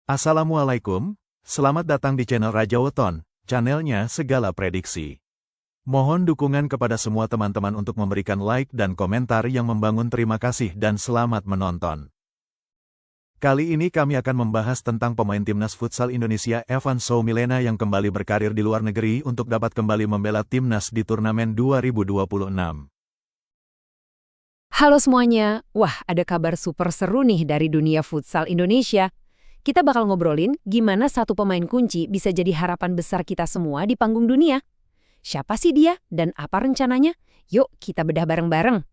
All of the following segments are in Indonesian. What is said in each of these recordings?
Assalamualaikum, selamat datang di channel Raja Weton, channelnya segala prediksi. Mohon dukungan kepada semua teman-teman untuk memberikan like dan komentar yang membangun. Terima kasih dan selamat menonton. Kali ini kami akan membahas tentang pemain timnas futsal Indonesia Evan Soumilena yang kembali berkarir di luar negeri untuk dapat kembali membela timnas di turnamen 2026. Halo semuanya, wah ada kabar super seru nih dari dunia futsal Indonesia. Kita bakal ngobrolin gimana satu pemain kunci bisa jadi harapan besar kita semua di panggung dunia. Siapa sih dia dan apa rencananya? Yuk kita bedah bareng-bareng.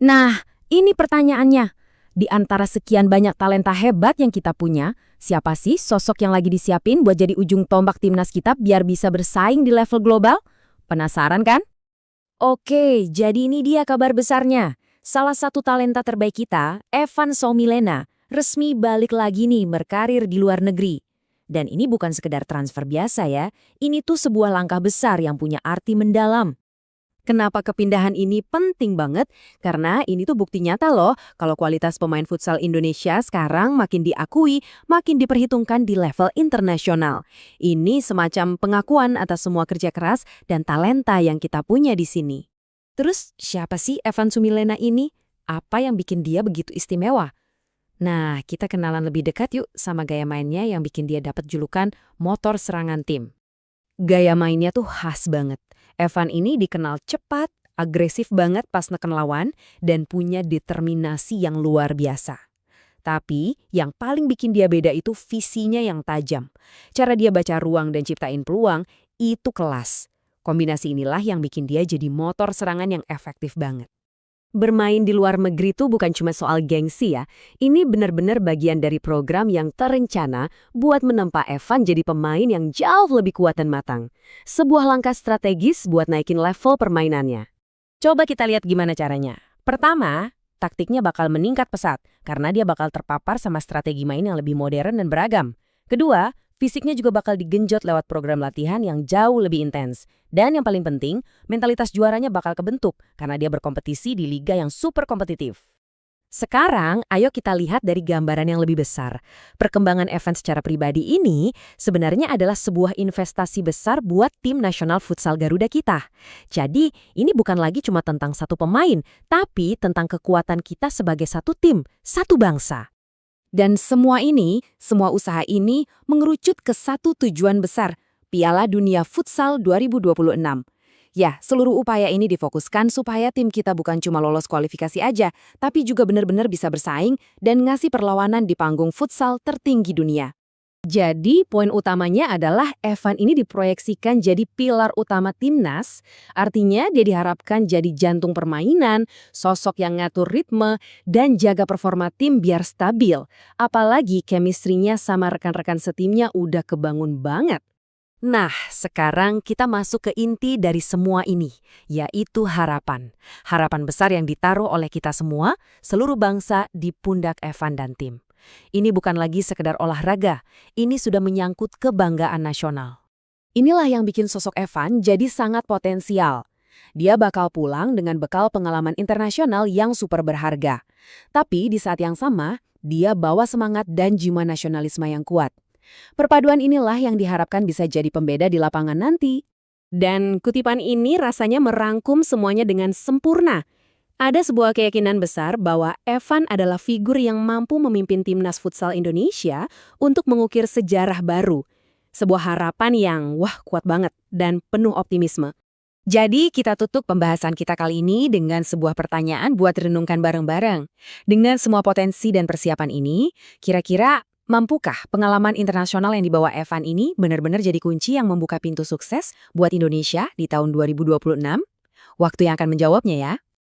Nah, ini pertanyaannya. Di antara sekian banyak talenta hebat yang kita punya, siapa sih sosok yang lagi disiapin buat jadi ujung tombak timnas kita biar bisa bersaing di level global? Penasaran kan? Oke, jadi ini dia kabar besarnya. Salah satu talenta terbaik kita, Evan Soumilena, resmi balik lagi nih berkarir di luar negeri. Dan ini bukan sekedar transfer biasa ya, ini tuh sebuah langkah besar yang punya arti mendalam. Kenapa kepindahan ini penting banget? Karena ini tuh bukti nyata loh kalau kualitas pemain futsal Indonesia sekarang makin diakui, makin diperhitungkan di level internasional. Ini semacam pengakuan atas semua kerja keras dan talenta yang kita punya di sini. Terus siapa sih Evan Soumilena ini? Apa yang bikin dia begitu istimewa? Nah, kita kenalan lebih dekat yuk sama gaya mainnya yang bikin dia dapat julukan motor serangan tim. Gaya mainnya tuh khas banget. Evan ini dikenal cepat, agresif banget pas neken lawan, dan punya determinasi yang luar biasa. Tapi, yang paling bikin dia beda itu visinya yang tajam. Cara dia baca ruang dan ciptain peluang, itu kelas. Kombinasi inilah yang bikin dia jadi motor serangan yang efektif banget. Bermain di luar negeri itu bukan cuma soal gengsi ya. Ini benar-benar bagian dari program yang terencana buat menempa Evan jadi pemain yang jauh lebih kuat dan matang. Sebuah langkah strategis buat naikin level permainannya. Coba kita lihat gimana caranya. Pertama, taktiknya bakal meningkat pesat karena dia bakal terpapar sama strategi main yang lebih modern dan beragam. Kedua, fisiknya juga bakal digenjot lewat program latihan yang jauh lebih intens. Dan yang paling penting, mentalitas juaranya bakal kebentuk karena dia berkompetisi di liga yang super kompetitif. Sekarang, ayo kita lihat dari gambaran yang lebih besar. Perkembangan Evan secara pribadi ini sebenarnya adalah sebuah investasi besar buat tim nasional futsal Garuda kita. Jadi, ini bukan lagi cuma tentang satu pemain, tapi tentang kekuatan kita sebagai satu tim, satu bangsa. Dan semua usaha ini mengerucut ke satu tujuan besar, Piala Dunia Futsal 2026. Ya, seluruh upaya ini difokuskan supaya tim kita bukan cuma lolos kualifikasi aja, tapi juga benar-benar bisa bersaing dan ngasih perlawanan di panggung futsal tertinggi dunia. Jadi, poin utamanya adalah Evan ini diproyeksikan jadi pilar utama timnas, artinya dia diharapkan jadi jantung permainan, sosok yang ngatur ritme, dan jaga performa tim biar stabil. Apalagi chemistry-nya sama rekan-rekan setimnya udah kebangun banget. Nah, sekarang kita masuk ke inti dari semua ini, yaitu harapan. Harapan besar yang ditaruh oleh kita semua, seluruh bangsa di pundak Evan dan tim. Ini bukan lagi sekedar olahraga, ini sudah menyangkut kebanggaan nasional. Inilah yang bikin sosok Evan jadi sangat potensial. Dia bakal pulang dengan bekal pengalaman internasional yang super berharga. Tapi di saat yang sama, dia bawa semangat dan jiwa nasionalisme yang kuat. Perpaduan inilah yang diharapkan bisa jadi pembeda di lapangan nanti. Dan kutipan ini rasanya merangkum semuanya dengan sempurna. Ada sebuah keyakinan besar bahwa Evan adalah figur yang mampu memimpin timnas futsal Indonesia untuk mengukir sejarah baru. Sebuah harapan yang kuat banget dan penuh optimisme. Jadi kita tutup pembahasan kita kali ini dengan sebuah pertanyaan buat renungkan bareng-bareng. Dengan semua potensi dan persiapan ini, kira-kira mampukah pengalaman internasional yang dibawa Evan ini benar-benar jadi kunci yang membuka pintu sukses buat Indonesia di tahun 2026? Waktu yang akan menjawabnya ya.